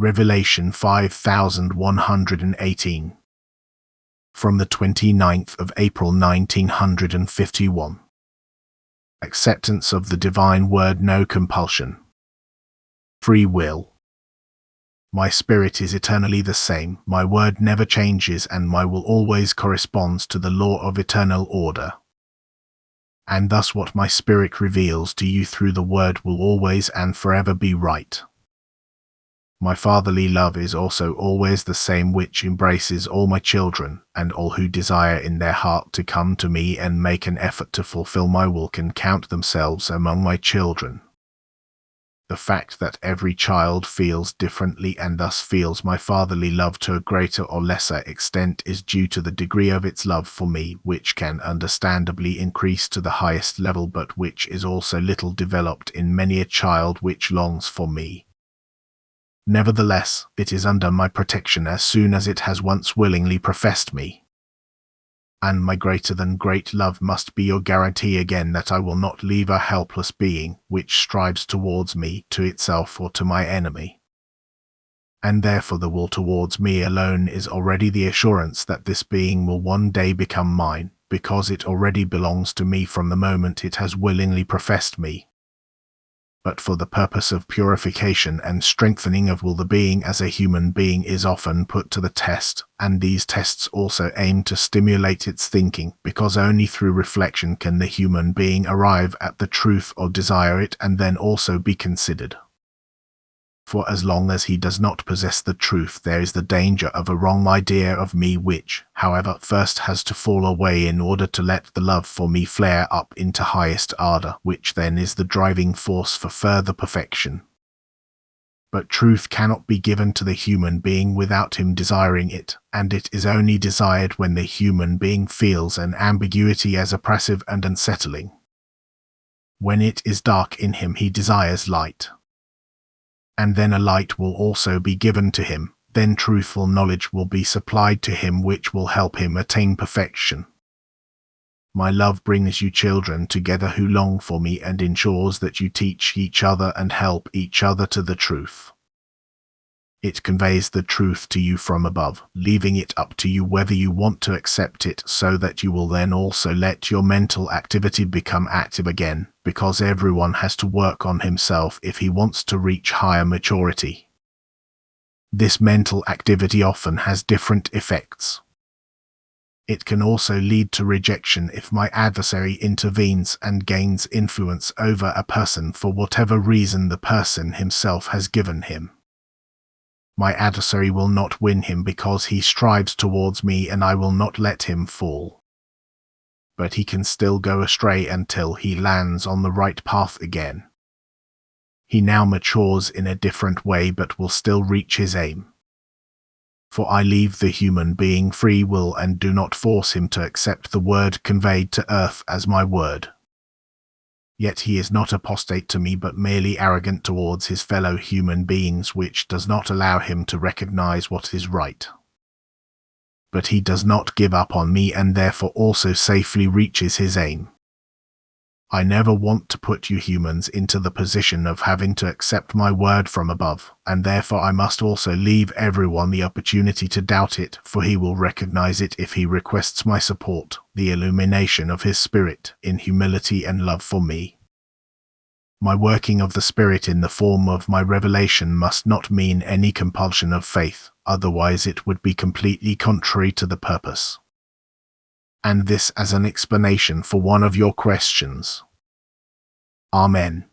Revelation 5118. From the 29th of April 1951. Acceptance of the divine word, no compulsion. Free will. My spirit is eternally the same, my word never changes, and my will always corresponds to the law of eternal order. And thus what my spirit reveals to you through the word will always and forever be right. My fatherly love is also always the same, which embraces all my children, and all who desire in their heart to come to me and make an effort to fulfill my will can count themselves among my children. The fact that every child feels differently and thus feels my fatherly love to a greater or lesser extent is due to the degree of its love for me, which can understandably increase to the highest level, but which is also little developed in many a child which longs for me. Nevertheless, it is under my protection as soon as it has once willingly professed me. And my greater than great love must be your guarantee again that I will not leave a helpless being, which strives towards me, to itself or to my enemy. And therefore the will towards me alone is already the assurance that this being will one day become mine, because it already belongs to me from the moment it has willingly professed me. But for the purpose of purification and strengthening of will, the being as a human being is often put to the test, and these tests also aim to stimulate its thinking, because only through reflection can the human being arrive at the truth or desire it and then also be considered. For as long as he does not possess the truth, there is the danger of a wrong idea of me, which, however, first has to fall away in order to let the love for me flare up into highest ardor, which then is the driving force for further perfection. But truth cannot be given to the human being without him desiring it, and it is only desired when the human being feels an ambiguity as oppressive and unsettling. When it is dark in him, he desires light. And then a light will also be given to him, then truthful knowledge will be supplied to him which will help him attain perfection. My love brings you children together who long for me and ensures that you teach each other and help each other to the truth. It conveys the truth to you from above, leaving it up to you whether you want to accept it, so that you will then also let your mental activity become active again, because everyone has to work on himself if he wants to reach higher maturity. This mental activity often has different effects. It can also lead to rejection if my adversary intervenes and gains influence over a person for whatever reason the person himself has given him. My adversary will not win him because he strives towards me, and I will not let him fall. But he can still go astray until he lands on the right path again. He now matures in a different way but will still reach his aim. For I leave the human being free will and do not force him to accept the word conveyed to earth as my word. Yet he is not apostate to me, but merely arrogant towards his fellow human beings, which does not allow him to recognize what is right. But he does not give up on me and therefore also safely reaches his aim. I never want to put you humans into the position of having to accept my word from above, and therefore I must also leave everyone the opportunity to doubt it, for he will recognize it if he requests my support, the illumination of his spirit, in humility and love for me. My working of the Spirit in the form of my revelation must not mean any compulsion of faith, otherwise it would be completely contrary to the purpose. And this as an explanation for one of your questions. Amen.